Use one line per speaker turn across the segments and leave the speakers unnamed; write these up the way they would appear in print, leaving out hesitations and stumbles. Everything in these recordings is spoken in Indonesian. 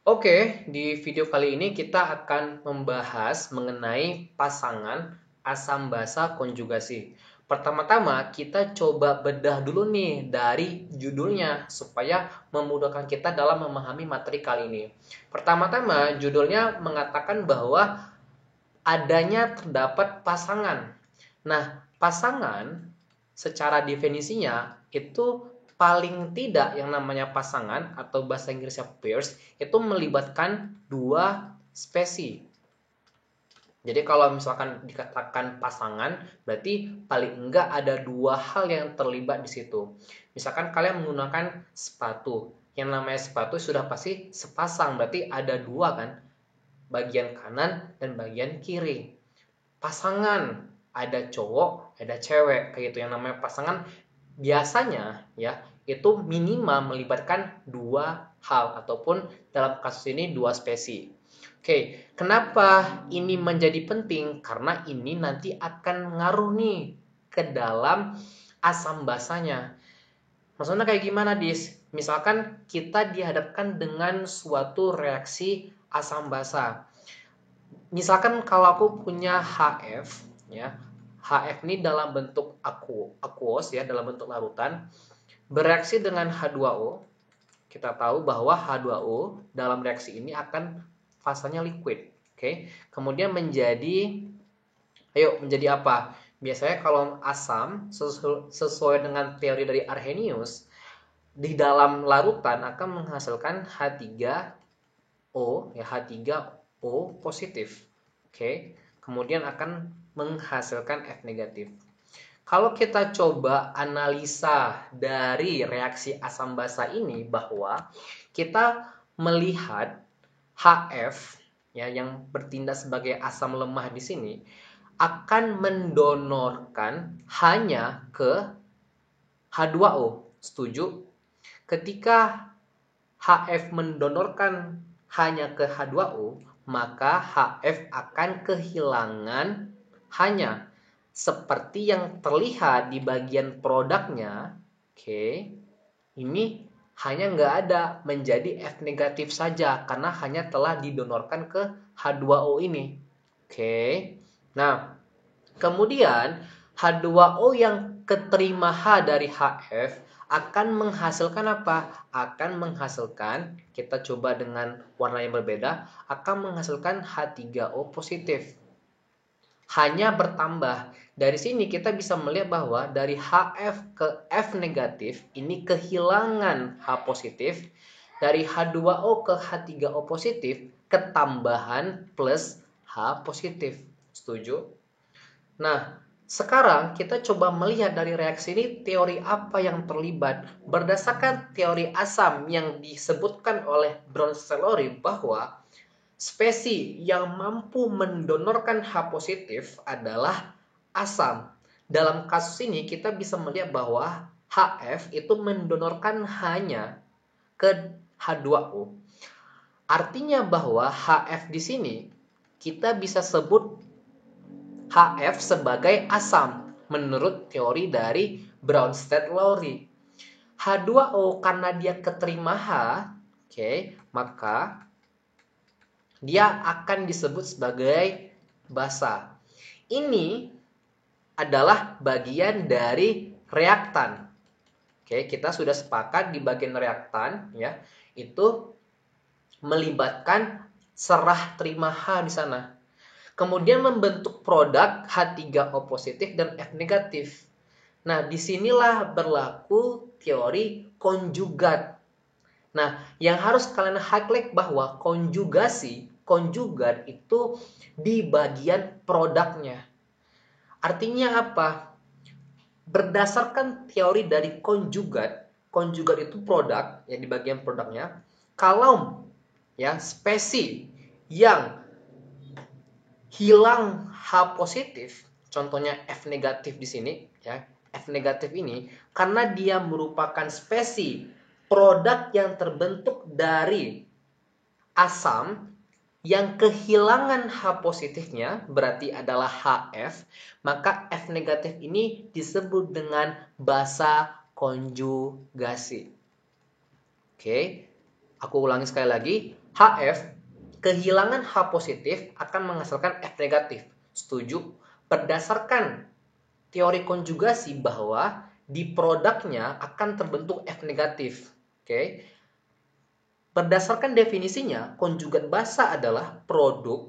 Oke, di video kali ini kita akan membahas mengenai pasangan asam basa konjugasi. Pertama-tama kita coba bedah dulu nih dari judulnya supaya memudahkan kita dalam memahami materi kali ini. Pertama-tama judulnya mengatakan bahwa adanya terdapat pasangan. Nah, pasangan secara definisinya itu paling tidak yang namanya pasangan atau bahasa Inggrisnya pairs itu melibatkan dua spesies. Jadi kalau misalkan dikatakan pasangan, berarti paling enggak ada dua hal yang terlibat di situ. Misalkan kalian menggunakan sepatu, yang namanya sepatu sudah pasti sepasang, berarti ada dua kan, bagian kanan dan bagian kiri. Pasangan, ada cowok, ada cewek, kayak gitu. Yang namanya pasangan biasanya ya itu minimal melibatkan dua hal ataupun dalam kasus ini dua spesies. Oke, kenapa ini menjadi penting? Karena ini nanti akan ngaruh nih ke dalam asam basanya. Maksudnya kayak gimana, Dis? Misalkan kita dihadapkan dengan suatu reaksi asam basa. Misalkan kalau aku punya HF, ya, HF ini dalam bentuk aqueous ya, dalam bentuk larutan, bereaksi dengan H2O. Kita tahu bahwa H2O dalam reaksi ini akan fasanya liquid. Oke. Kemudian menjadi apa? Biasanya kalau asam sesuai dengan teori dari Arrhenius di dalam larutan akan menghasilkan H3O ya, H3O positif. Oke. Kemudian akan menghasilkan F negatif. Kalau kita coba analisa dari reaksi asam basa ini bahwa kita melihat HF ya yang bertindak sebagai asam lemah di sini akan mendonorkan hanya ke H2O. Setuju? Ketika HF mendonorkan hanya ke H2O, maka HF akan kehilangan hanya seperti yang terlihat di bagian produknya. Oke, ini hanya nggak ada, menjadi F negatif saja karena hanya telah didonorkan ke H2O ini. Oke, nah kemudian H2O yang keterima H dari HF akan menghasilkan apa? Akan menghasilkan, kita coba dengan warna yang berbeda, akan menghasilkan H3O positif. Hanya bertambah. Dari sini kita bisa melihat bahwa dari HF ke F negatif ini kehilangan H positif, dari H2O ke H3O positif ketambahan plus H positif. Setuju? Nah, sekarang kita coba melihat dari reaksi ini teori apa yang terlibat. Berdasarkan teori asam yang disebutkan oleh Bronsted-Lowry bahwa spesies yang mampu mendonorkan H positif adalah asam. Dalam kasus ini kita bisa melihat bahwa HF itu mendonorkan hanya ke H2O. Artinya bahwa HF di sini kita bisa sebut HF sebagai asam menurut teori dari Bronsted-Lowry. H2O karena dia keterima H, oke, maka dia akan disebut sebagai basa. Ini adalah bagian dari reaktan. Oke, kita sudah sepakat di bagian reaktan ya, itu melibatkan serah terima H di sana. Kemudian membentuk produk H3O positif dan F negatif. Nah, disinilah berlaku teori konjugat. Nah, yang harus kalian highlight bahwa konjugat itu di bagian produknya. Artinya apa? Berdasarkan teori dari konjugat itu produk, ya di bagian produknya. Kalau ya spesies yang hilang H positif, contohnya F negatif di sini ya. F negatif ini karena dia merupakan spesies produk yang terbentuk dari asam yang kehilangan H positifnya berarti adalah HF, maka F negatif ini disebut dengan basa konjugasi. Oke, Aku ulangi sekali lagi, HF, kehilangan H positif akan menghasilkan F negatif. Setuju? Berdasarkan teori konjugasi bahwa di produknya akan terbentuk F negatif. Oke. Berdasarkan definisinya, konjugat basa adalah produk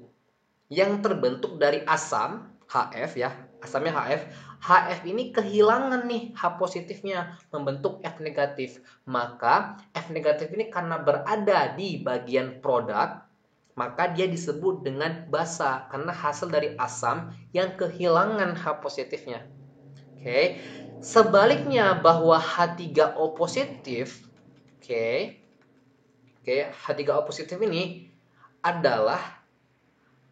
yang terbentuk dari asam HF ya, asamnya HF. HF ini kehilangan nih H positifnya, membentuk F negatif. Maka F negatif ini karena berada di bagian produk, maka dia disebut dengan basa karena hasil dari asam yang kehilangan H positifnya. Oke. Sebaliknya bahwa H3O positif, oke. H3O positif ini adalah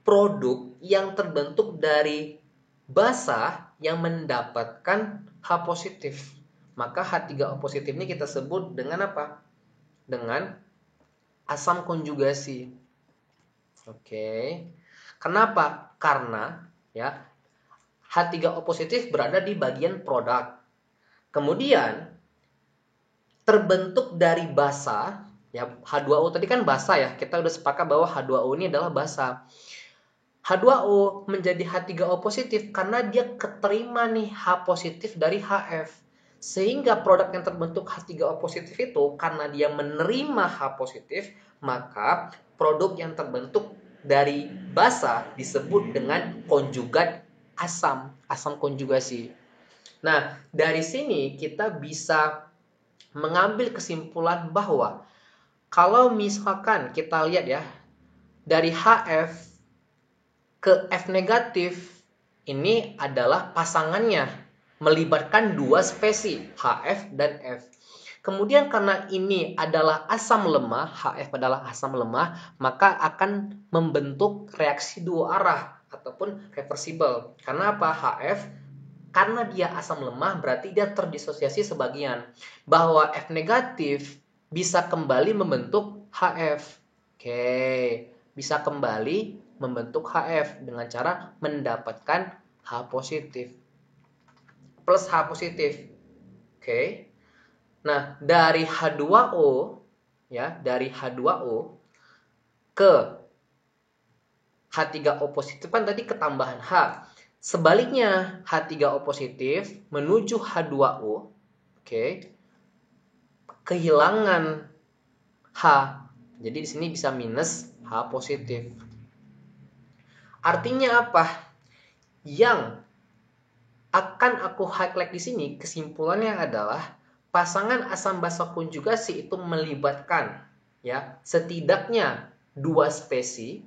produk yang terbentuk dari basa yang mendapatkan H positif. Maka H3O positif ini kita sebut dengan apa? Dengan asam konjugasi. Oke. Kenapa? Karena ya H3O positif berada di bagian produk. Kemudian terbentuk dari basa, ya H2O tadi kan basa ya. Kita udah sepakat bahwa H2O ini adalah basa. H2O menjadi H3O positif karena dia keterima nih H positif dari HF. Sehingga produk yang terbentuk H3O positif itu karena dia menerima H positif, maka produk yang terbentuk dari basa disebut dengan konjugat asam, asam konjugasi. Nah, dari sini kita bisa mengambil kesimpulan bahwa kalau misalkan kita lihat ya, dari HF ke F negatif ini adalah pasangannya melibatkan dua spesi HF dan F. Kemudian karena ini adalah asam lemah, HF adalah asam lemah, maka akan membentuk reaksi dua arah ataupun reversible. Karena apa? HF karena dia asam lemah berarti dia terdisosiasi sebagian. Bahwa F negatif bisa kembali membentuk HF. Oke, bisa kembali membentuk HF dengan cara mendapatkan H positif plus H positif. Oke. Nah, dari H2O ya, dari H2O ke H3O positif kan tadi ketambahan H. Sebaliknya H3O positif menuju H2O, oke. Kehilangan H. Jadi di sini bisa minus H positif. Artinya apa? Yang akan aku highlight di sini kesimpulannya adalah pasangan asam basa konjugasi itu melibatkan ya setidaknya dua spesi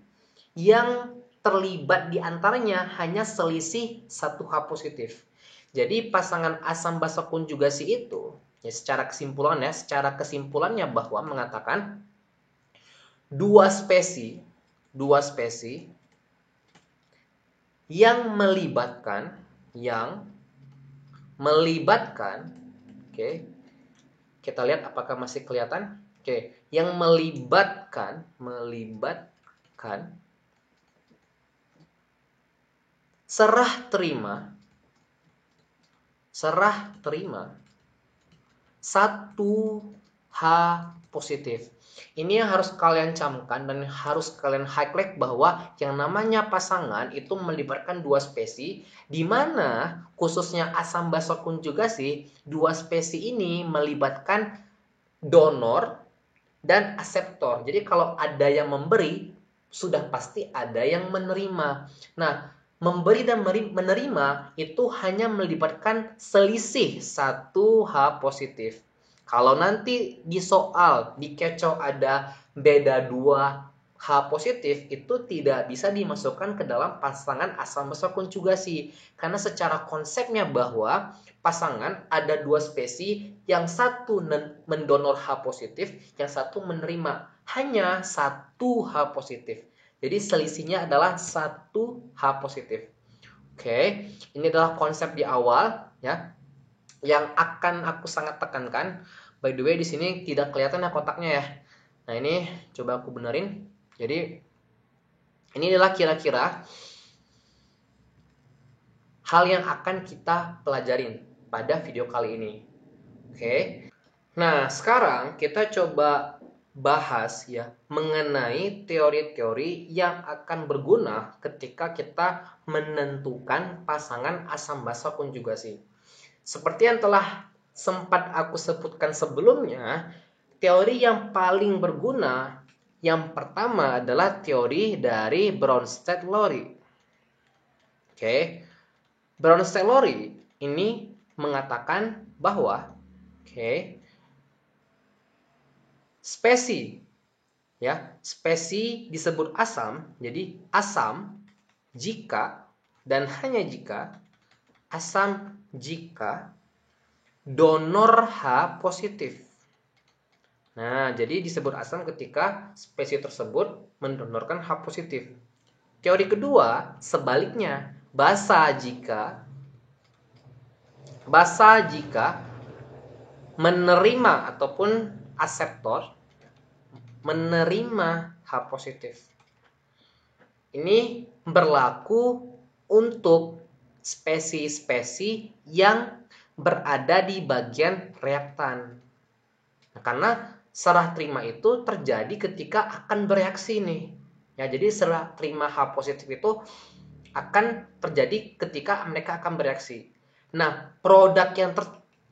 yang terlibat di antaranya hanya selisih 1 H positif. Jadi pasangan asam basa konjugasi itu ya secara kesimpulannya bahwa mengatakan dua spesi yang melibatkan oke, kita lihat apakah masih kelihatan. Oke, yang melibatkan serah terima 1 H positif. Ini yang harus kalian camkan dan harus kalian highlight bahwa yang namanya pasangan itu melibatkan dua spesi, di mana khususnya asam basa konjugasi, dua spesi ini melibatkan donor dan aseptor. Jadi kalau ada yang memberi, sudah pasti ada yang menerima. Nah, memberi dan menerima itu hanya melibatkan selisih 1 H positif. Kalau nanti di soal, di keco ada beda 2 H positif, itu tidak bisa dimasukkan ke dalam pasangan asam basa konjugasi. Karena secara konsepnya bahwa pasangan ada dua spesi, yang satu mendonor H positif, yang satu menerima. Hanya 1 H positif. Jadi selisihnya adalah 1 H positif. Oke, ini adalah konsep di awal ya yang akan aku sangat tekankan. By the way, di sini tidak kelihatan ya kotaknya ya. Nah, ini coba aku benerin. Jadi ini adalah kira-kira hal yang akan kita pelajarin pada video kali ini. Oke. Nah, sekarang kita coba bahas ya mengenai teori-teori yang akan berguna ketika kita menentukan pasangan asam basa konjugasi. Seperti yang telah sempat aku sebutkan sebelumnya, teori yang paling berguna yang pertama adalah teori dari Bronsted-Lowry. Oke. Bronsted-Lowry ini mengatakan bahwa spesi disebut asam. Jadi asam jika dan hanya jika donor H positif. Nah, jadi disebut asam ketika spesies tersebut mendonorkan H positif. Teori kedua, sebaliknya, basa jika menerima ataupun aseptor menerima H positif. Ini berlaku untuk spesies-spesies yang berada di bagian reaktan. Nah, karena serah terima itu terjadi ketika akan bereaksi nih. Ya, jadi serah terima H positif itu akan terjadi ketika mereka akan bereaksi. Nah, produk yang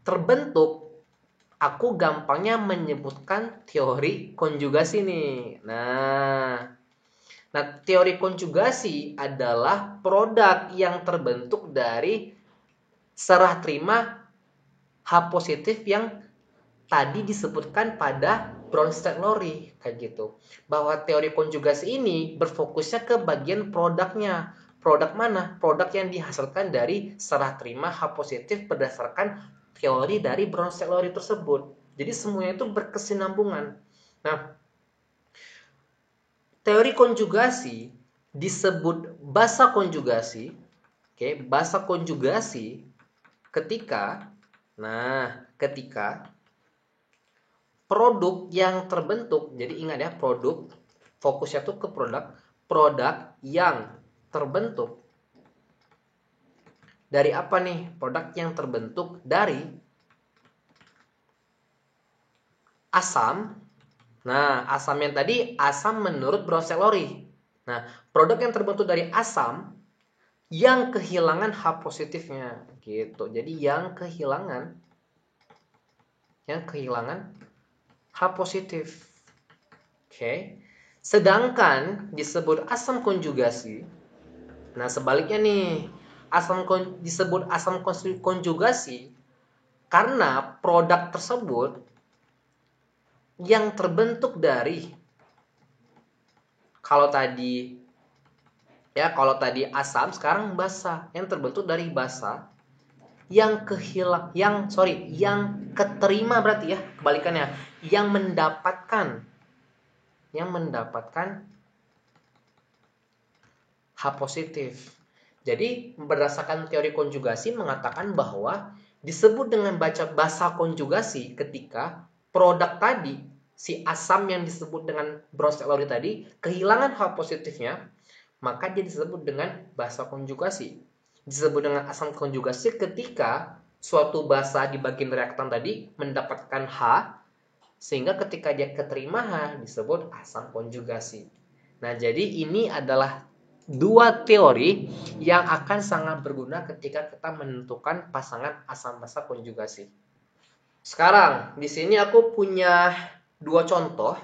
terbentuk, aku gampangnya menyebutkan teori konjugasi nih. Nah, teori konjugasi adalah produk yang terbentuk dari serah terima H positif yang tadi disebutkan pada Bronsted-Lowry kayak gitu. Bahwa teori konjugasi ini berfokusnya ke bagian produknya. Produk mana? Produk yang dihasilkan dari serah terima H positif berdasarkan teori dari Bronsted-Lowry tersebut. Jadi semuanya itu berkesinambungan. Nah, teori konjugasi disebut basa konjugasi. Basa konjugasi ketika produk yang terbentuk, jadi ingat ya, produk, fokusnya tuh ke produk yang terbentuk dari apa nih? Produk yang terbentuk dari asam. Nah, asam yang tadi asam menurut Bronsted-Lowry. Nah, produk yang terbentuk dari asam yang kehilangan H positifnya gitu. Jadi yang kehilangan H positif. Sedangkan disebut asam konjugasi. Nah, sebaliknya nih, disebut asam konjugasi karena produk tersebut yang terbentuk dari kalau tadi asam, sekarang basa, yang terbentuk dari basa yang keterima, berarti ya kebalikannya, yang mendapatkan H positif. Jadi berdasarkan teori konjugasi mengatakan bahwa disebut dengan basa konjugasi ketika produk tadi, si asam yang disebut dengan Bronsted-Lowry tadi kehilangan H positifnya, maka dia disebut dengan basa konjugasi. Disebut dengan asam konjugasi ketika suatu basa di bagian reaktan tadi mendapatkan H, sehingga ketika dia keterima H disebut asam konjugasi. Nah, jadi ini adalah dua teori yang akan sangat berguna ketika kita menentukan pasangan asam basa konjugasi. Sekarang, di sini aku punya dua contoh.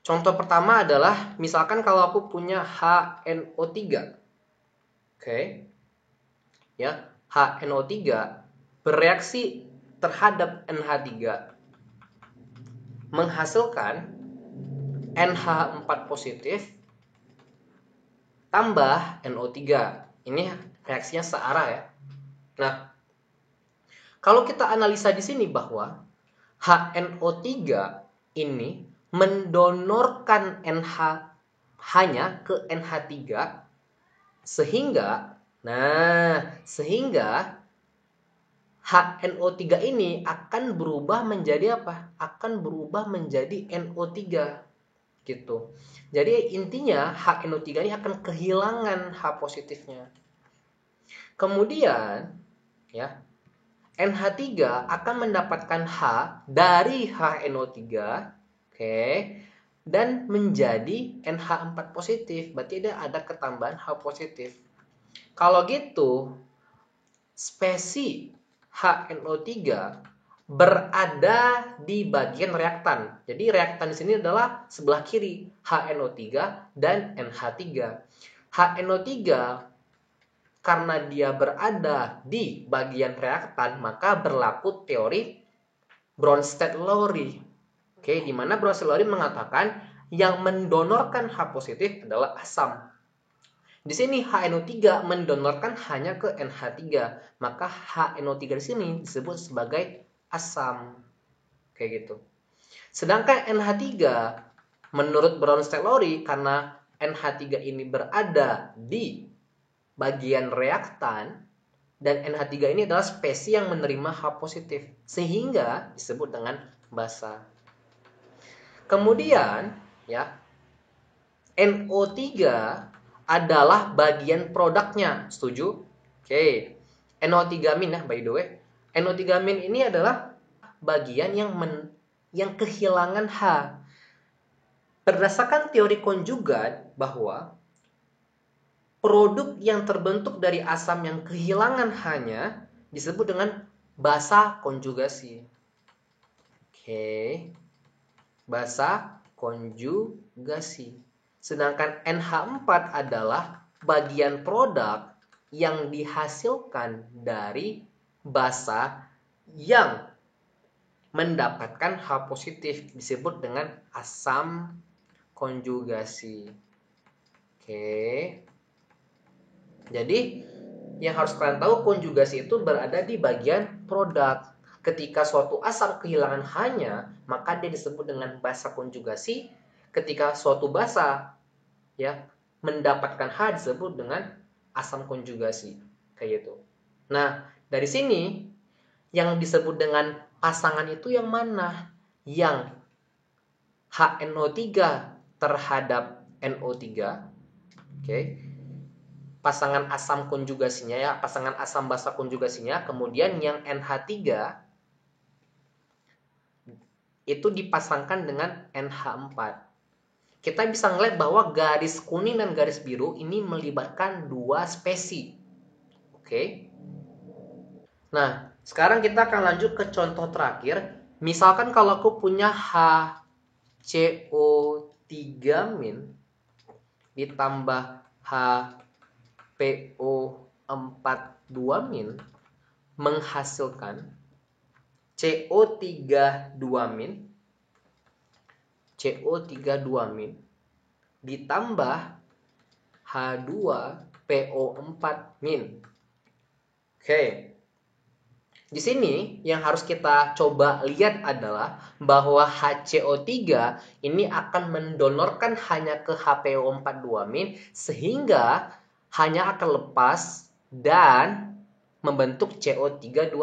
Contoh pertama adalah misalkan kalau aku punya HNO3. Ya, HNO3 bereaksi terhadap NH3 menghasilkan NH4 positif tambah NO3. Ini reaksinya searah ya. Nah, kalau kita analisa di sini bahwa HNO3 ini mendonorkan NH hanya ke NH3 sehingga HNO3 ini akan berubah menjadi apa? Akan berubah menjadi NO3 gitu. Jadi intinya HNO3 ini akan kehilangan H positifnya. Kemudian ya, NH3 akan mendapatkan H dari HNO3 Oke. Dan menjadi NH4 positif. Berarti ada ketambahan H positif. Kalau gitu, spesi HNO3 berada di bagian reaktan. Jadi reaktan di sini adalah sebelah kiri, HNO3 dan NH3. HNO3 karena dia berada di bagian reaktan, maka berlaku teori Bronsted-Lowry. Oke, di mana Bronsted-Lowry mengatakan yang mendonorkan H positif adalah asam. Di sini HNO3 mendonorkan hanya ke NH3, maka HNO3 di sini disebut sebagai asam. Kayak gitu. Sedangkan NH3 menurut Bronsted-Lowry karena NH3 ini berada di bagian reaktan dan NH3 ini adalah spesies yang menerima H positif sehingga disebut dengan basa. Kemudian ya, NO3 adalah bagian produknya. Setuju? Oke. NO3- ya, by the way. NO3- ini adalah bagian yang kehilangan H. Berdasarkan teori konjugat bahwa produk yang terbentuk dari asam yang kehilangan H-nya disebut dengan basa konjugasi. Oke. Basa konjugasi. Sedangkan NH4 adalah bagian produk yang dihasilkan dari basa yang mendapatkan H positif, disebut dengan asam konjugasi. Oke. Jadi yang harus kalian tahu, konjugasi itu berada di bagian produk. Ketika suatu asam kehilangan H-nya, maka dia disebut dengan basa konjugasi. Ketika suatu basa ya mendapatkan H disebut dengan asam konjugasi. Kayak gitu. Nah, dari sini yang disebut dengan pasangan itu yang mana? Yang HNO3 terhadap NO3. Oke. Pasangan asam konjugasinya ya, pasangan asam basa konjugasinya, kemudian yang NH3 itu dipasangkan dengan NH4. Kita bisa ngeliat bahwa garis kuning dan garis biru ini melibatkan dua spesi. Oke. Nah, sekarang kita akan lanjut ke contoh terakhir. Misalkan kalau aku punya HCO3- ditambah HPO42- menghasilkan CO32- ditambah H2PO4-. Oke. Di sini yang harus kita coba lihat adalah bahwa HCO3 ini akan mendonorkan hanya ke HPO42- sehingga hanya akan lepas dan membentuk CO32-.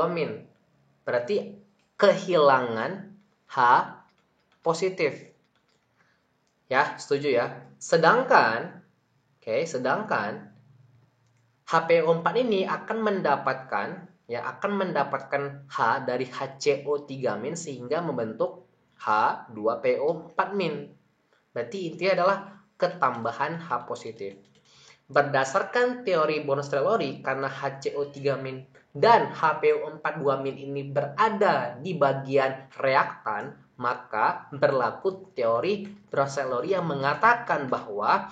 Berarti kehilangan H positif. Ya, setuju ya. Sedangkan HPO4 ini akan mendapatkan H dari HCO3- sehingga membentuk H2PO4-. Berarti intinya adalah ketambahan H positif. Berdasarkan teori Bronsted-Lowry, karena HCO3- dan HPO42- ini berada di bagian reaktan, maka berlaku teori Bronsted-Lowry yang mengatakan bahwa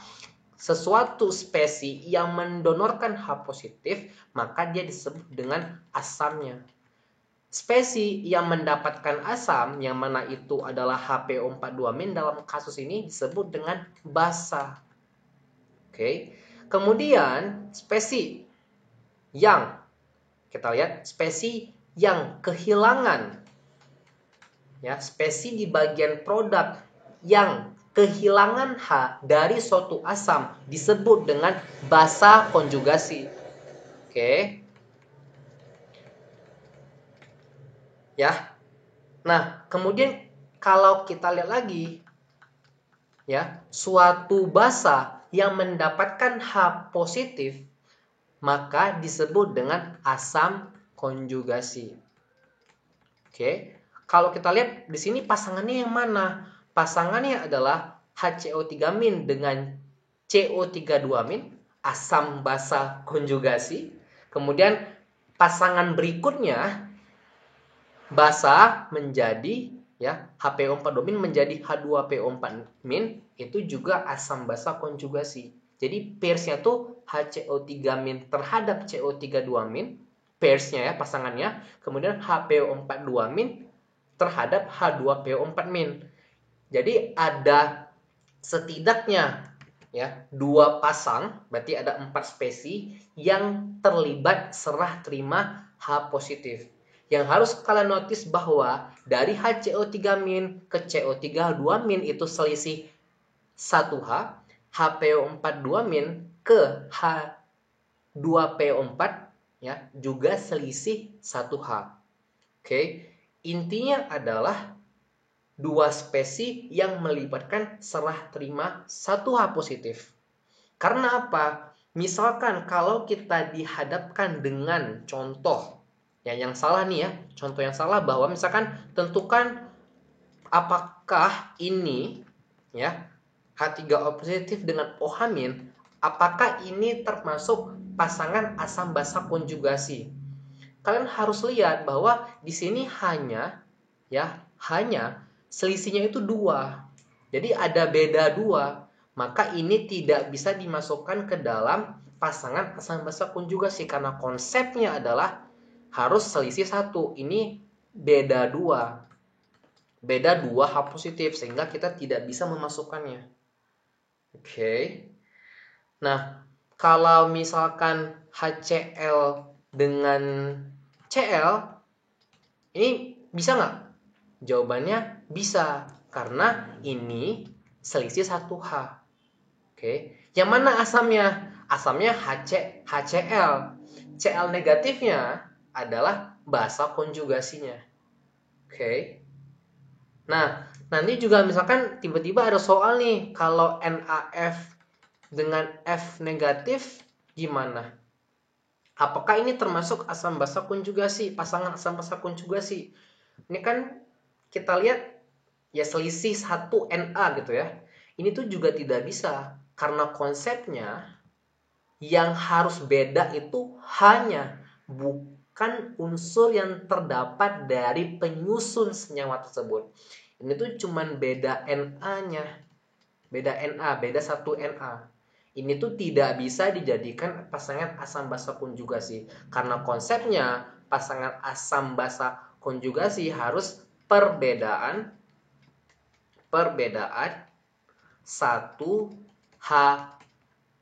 sesuatu spesies yang mendonorkan H positif, maka dia disebut dengan asamnya. Spesies yang mendapatkan asam, yang mana itu adalah HPO42- dalam kasus ini disebut dengan basa. Oke. Kemudian spesies yang kita lihat, spesies yang kehilangan ya, spesies di bagian produk yang kehilangan H dari suatu asam disebut dengan basa konjugasi. Oke. Ya. Nah, kemudian kalau kita lihat lagi ya, suatu basa yang mendapatkan H positif maka disebut dengan asam konjugasi. Oke. Kalau kita lihat di sini pasangannya yang mana? pasangannya adalah HCO3- dengan CO32-, asam basa konjugasi. Kemudian pasangan berikutnya basa menjadi ya HPO4- menjadi H2PO4- itu juga asam basa konjugasi. Jadi pairsnya tuh HCO3- terhadap CO32-, pairsnya ya pasangannya, kemudian HPO4- terhadap H2PO4-. Jadi ada setidaknya ya 2 pasang, berarti ada 4 spesi yang terlibat serah terima H positif. Yang harus kalian notice bahwa dari HCO3- ke CO32- itu selisih 1H, HPO4- ke H2PO4 ya juga selisih 1H. Oke, intinya adalah 2 spesi yang melibatkan serah terima 1H positif. Karena apa? Misalkan kalau kita dihadapkan dengan contoh yang salah nih ya, contoh yang salah bahwa misalkan tentukan apakah ini ya H3O positif dengan OH-, apakah ini termasuk pasangan asam basa konjugasi? Kalian harus lihat bahwa di sini hanya selisihnya itu 2. Jadi ada beda 2. Maka ini tidak bisa dimasukkan ke dalam pasangan asam basa konjugasi karena konsepnya adalah harus selisih 1. Ini beda 2. Beda 2 H positif sehingga kita tidak bisa memasukkannya. Oke. Nah, kalau misalkan HCl dengan Cl ini bisa nggak? Jawabannya bisa, karena ini selisih 1H. Oke. Yang mana asamnya? Asamnya HCl. Cl negatifnya adalah basa konjugasinya. Oke. Nah, nanti juga misalkan tiba-tiba ada soal nih, kalau NaF dengan F negatif gimana? Apakah ini termasuk asam basa konjugasi, pasangan asam basa konjugasi? Ini kan kita lihat ya selisih 1 Na gitu ya. Ini tuh juga tidak bisa karena konsepnya yang harus beda itu hanya bukan unsur yang terdapat dari penyusun senyawa tersebut. Ini tuh cuman beda Na-nya. Beda Na, beda 1 Na. Ini tuh tidak bisa dijadikan pasangan asam basa konjugasi karena konsepnya pasangan asam basa konjugasi harus perbedaan 1H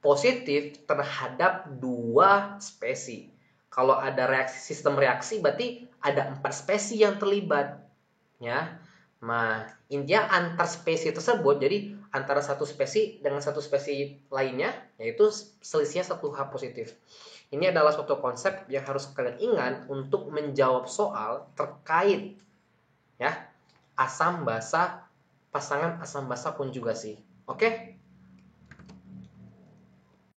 positif terhadap 2 spesi. Kalau ada sistem reaksi berarti ada 4 spesi yang terlibat. Ya. Nah, intinya antar spesi tersebut, jadi antara satu spesi dengan satu spesi lainnya, yaitu selisihnya 1H positif. Ini adalah suatu konsep yang harus kalian ingat untuk menjawab soal terkait ya asam basa, pasangan asam basa konjugasi. Oke?